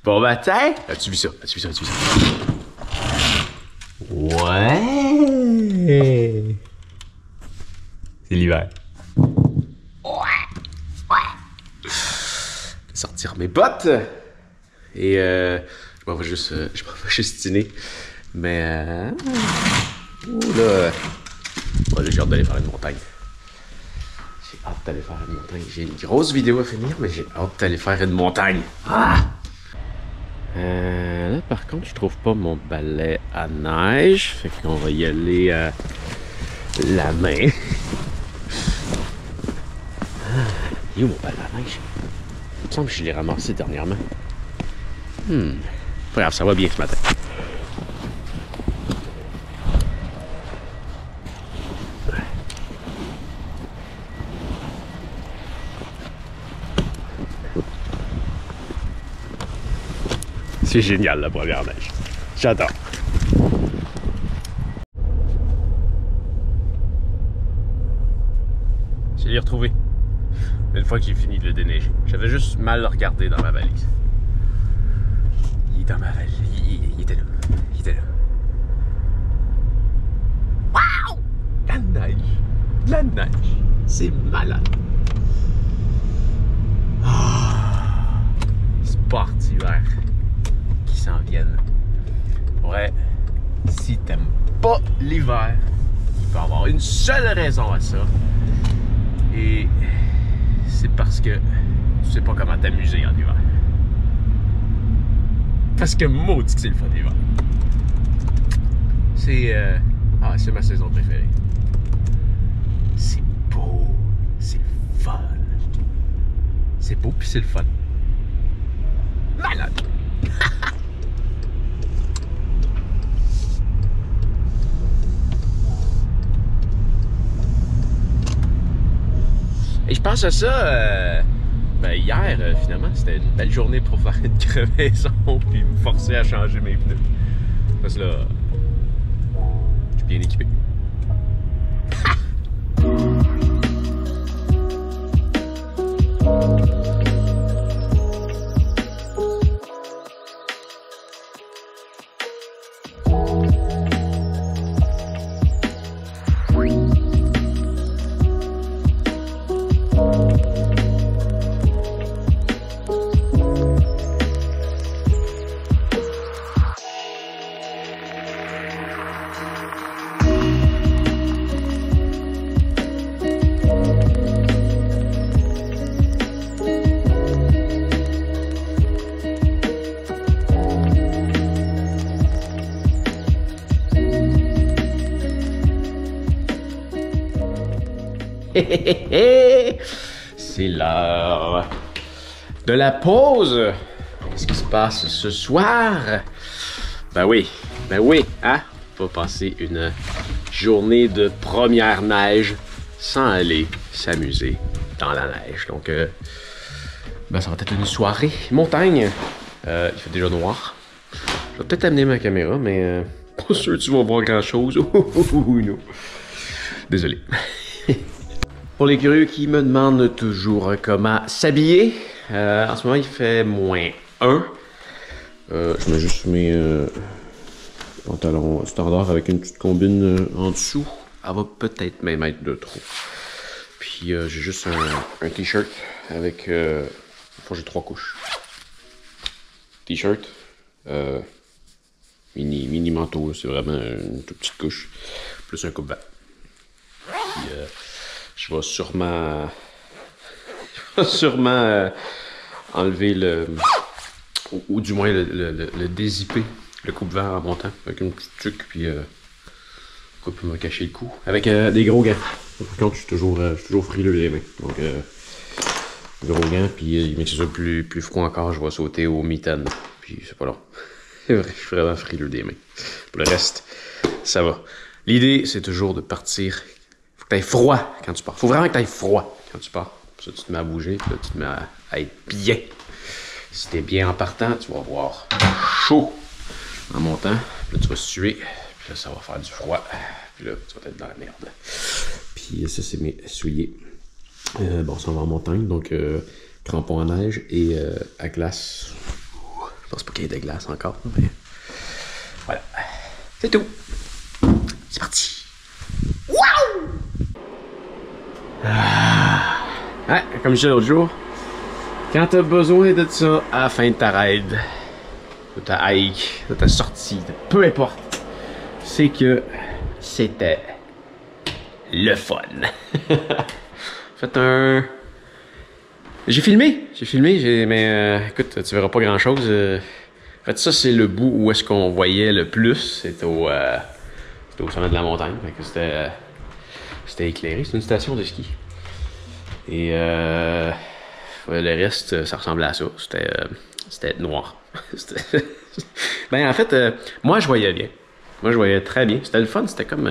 Bon matin! As-tu vu ça? As-tu vu ça? As-tu vu ça? Ouais! C'est l'hiver. Ouais! Sortir mes bottes! Et je m'en vais juste dîner. Mais là, j'ai hâte d'aller faire une montagne. J'ai hâte d'aller faire une montagne. J'ai une grosse vidéo à finir, mais j'ai hâte d'aller faire une montagne. Ah! Là, par contre, je trouve pas mon balai à neige. Fait qu'on va y aller à la main. Il est où mon balai à neige? Il me semble que je l'ai ramassé dernièrement. Pas grave, ça va bien ce matin. C'est génial la première neige. J'adore. Je l'ai retrouvé. Une fois que j'ai fini de le déneiger. J'avais juste mal le regardé dans ma valise. Il est dans ma valise. Il était là. Il était là. Waouh! La neige. La neige. C'est malade. Sport hiver qui s'en viennent. Ouais, si t'aimes pas l'hiver, il peut y avoir une seule raison à ça. Et c'est parce que tu sais pas comment t'amuser en hiver. Parce que maudit que c'est le fun d'hiver. C'est ma saison préférée. C'est beau, c'est fun. C'est beau puis c'est le fun. Malade. Et je pense à ça, hier, finalement, c'était une belle journée pour faire une crevaison puis me forcer à changer mes pneus. Parce que là, je suis bien équipé. C'est l'heure de la pause. Qu'est-ce qui se passe ce soir? Ben oui, hein? On va passer une journée de première neige sans aller s'amuser dans la neige. Donc, ça va être une soirée montagne. Il fait déjà noir. Je vais peut-être amener ma caméra, mais pas sûr que tu vas voir grand-chose. Non. Désolé. Pour les curieux qui me demandent toujours comment s'habiller, en ce moment il fait -1. Je mets juste mes pantalons standards avec une petite combine en dessous. Elle va peut-être même être de trop. Puis j'ai juste un t-shirt avec... j'ai 3 couches. T-shirt, mini manteau, c'est vraiment une toute petite couche, plus un coupe-vent. Puis je vais sûrement enlever ou du moins le dézipper, le coupe-vent en montant avec une petite tuque, puis pour me cacher le cou avec des gros gants. Par contre, je suis toujours frileux les mains, donc gros gants, puis mais c'est ça plus froid encore, je vais sauter au mitaine, puis c'est pas long. C'est vrai, je suis vraiment frileux des mains. Pour le reste, ça va. L'idée, c'est toujours de partir. Faut que t'ailles froid quand tu pars. Faut vraiment que t'ailles froid quand tu pars. Pour ça, tu te mets à bouger, puis là, tu te mets à être bien. Si t'es bien en partant, tu vas avoir chaud en montant. Puis là, tu vas suer. Puis là, ça va faire du froid. Puis là, tu vas être dans la merde. Puis ça, c'est mes souliers. Bon, ça va en montagne. Donc, crampons à neige et à glace. Je pense pas qu'il y ait de glace encore, mais voilà. C'est tout. C'est parti. Waouh! Ouais, comme je disais l'autre jour, quand t'as besoin de ça à la fin de ta raid, de ta hike, de ta sortie, de peu importe, c'est que c'était le fun. Faites un... J'ai filmé, mais écoute, tu verras pas grand chose. En fait, ça, c'est le bout où est-ce qu'on voyait le plus. C'était au sommet de la montagne. Fait que c'était éclairé. C'est une station de ski. Et le reste, ça ressemblait à ça. C'était noir. Ben, en fait, moi, je voyais bien. Moi, je voyais très bien. C'était le fun. C'était comme...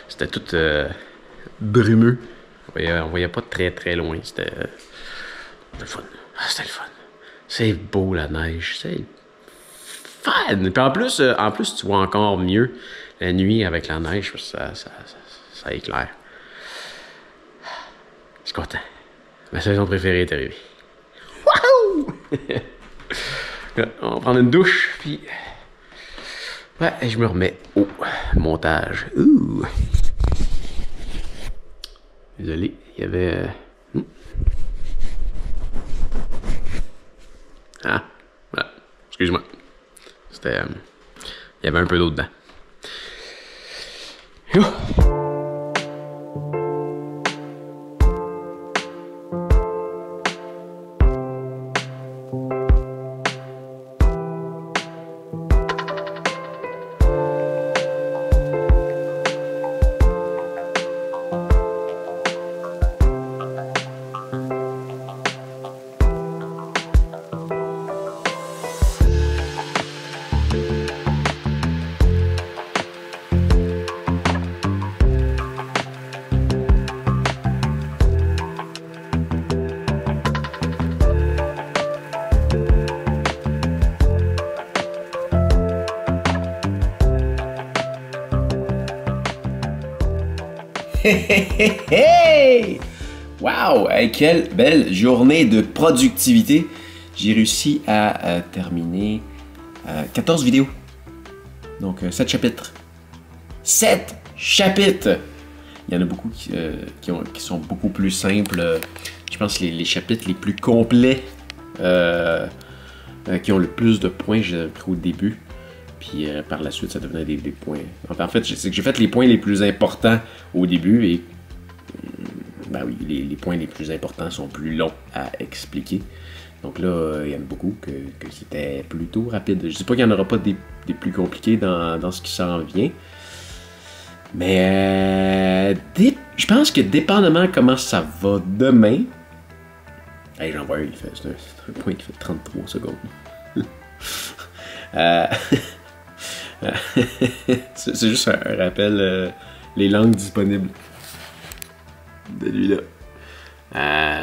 c'était tout brumeux. On voyait pas très, très loin. C'était le fun. Ah, c'était le fun. C'est beau, la neige. C'est fun. Puis en plus, tu vois encore mieux la nuit avec la neige. Ça éclaire. Je suis content. Ma saison préférée est arrivée. Wouhou! On va prendre une douche, puis... Ouais, je me remets au montage. Ouh! Désolé, il y avait... Ah, voilà. Excuse-moi. C'était... il y avait un peu d'eau dedans. Ouh! Hey! Wow! Hey, quelle belle journée de productivité! J'ai réussi à terminer 14 vidéos. Donc 7 chapitres. 7 chapitres! Il y en a beaucoup qui sont beaucoup plus simples. Je pense que les chapitres les plus complets qui ont le plus de points, j'ai pris au début. Puis par la suite, ça devenait des points. Enfin, en fait, c'est que j'ai fait les points les plus importants au début et ben oui, les points les plus importants sont plus longs à expliquer. Donc là, il y en a beaucoup que c'était plutôt rapide. Je dis pas qu'il n'y en aura pas des plus compliqués dans ce qui s'en vient. Mais je pense que dépendamment comment ça va demain. Hey, j'en vois un, c'est un point qui fait 33 secondes. C'est juste un rappel, les langues disponibles de lui-là.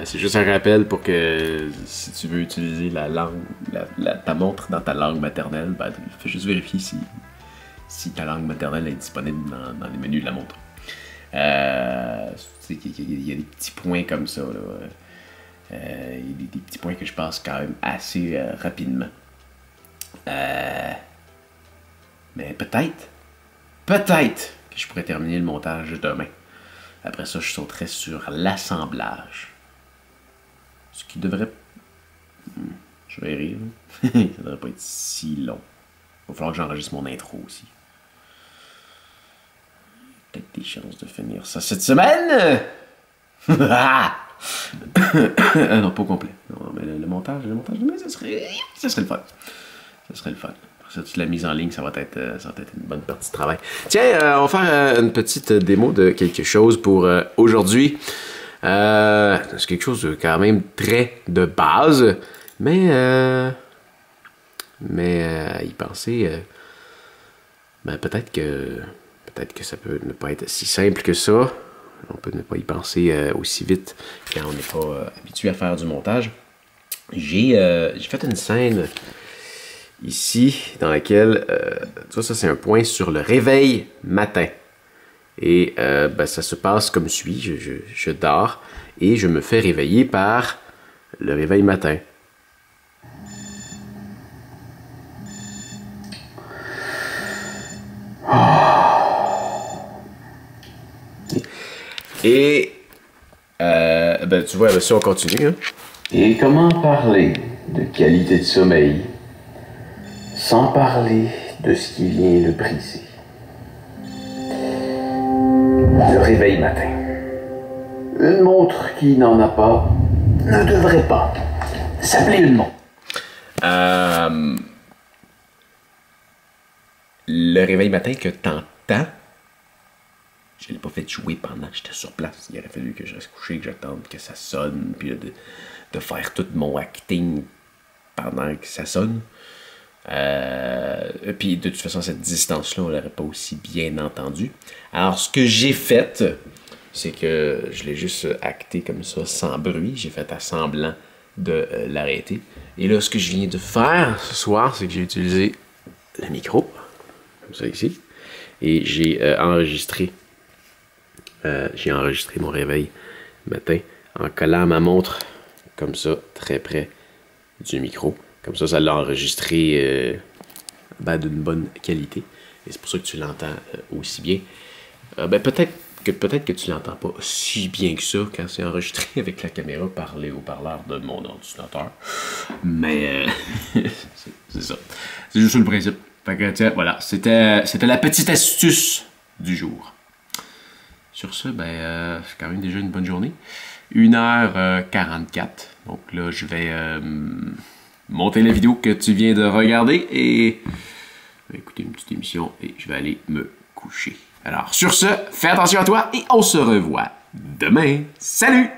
C'est juste un rappel pour que si tu veux utiliser la langue, ta montre dans ta langue maternelle, ben, fais juste vérifier si ta langue maternelle est disponible dans les menus de la montre. Il y a des petits points comme ça. Il y a des petits points que je passe quand même assez rapidement. Mais peut-être que je pourrais terminer le montage demain. Après ça, je sauterai sur l'assemblage. Ce qui devrait... Je vais rire. Ça devrait pas être si long. Il va falloir que j'enregistre mon intro aussi. Peut-être des chances de finir ça cette semaine. Non, pas au complet. Non, mais le montage demain, ça serait le fun. Ça serait le fun. Toute la mise en ligne, ça va être une bonne partie de travail. Tiens, on va faire une petite démo de quelque chose pour aujourd'hui. C'est quelque chose de quand même très de base, mais y penser, ben peut-être que ça peut ne pas être si simple que ça. On peut ne pas y penser aussi vite quand on n'est pas habitué à faire du montage. J'ai fait une scène ici, dans laquelle, tu vois, ça c'est un point sur le réveil matin. Et ben, ça se passe comme suit, je dors et je me fais réveiller par le réveil matin. Et ben, tu vois, si on continue. Hein? Et comment parler de qualité de sommeil sans parler de ce qui vient le briser? Le réveil matin. Une montre qui n'en a pas ne devrait pas s'appeler une montre. Le réveil matin que t'entends, je l'ai pas fait jouer pendant que j'étais sur place. Il aurait fallu que je reste couché, que j'attende que ça sonne, puis là, de faire tout mon acting pendant que ça sonne. Puis de toute façon, cette distance-là, on l'aurait pas aussi bien entendu. Alors, ce que j'ai fait, c'est que je l'ai juste acté comme ça, sans bruit. J'ai fait à semblant de l'arrêter. Et là, ce que je viens de faire ce soir, c'est que j'ai utilisé le micro, comme ça ici, et j'ai enregistré mon réveil matin en collant ma montre comme ça, très près du micro. Comme ça l'a enregistré d'une bonne qualité. Et c'est pour ça que tu l'entends aussi bien. Peut-être que tu l'entends pas si bien que ça quand c'est enregistré avec la caméra par les haut-parleurs de mon ordinateur. Mais c'est ça. C'est juste le principe. Fait que tiens, voilà. C'était la petite astuce du jour. Sur ce, c'est quand même déjà une bonne journée. 1h44. Donc là, je vais monter la vidéo que tu viens de regarder et écouter une petite émission et je vais aller me coucher. Alors, sur ce, fais attention à toi et on se revoit demain. Salut!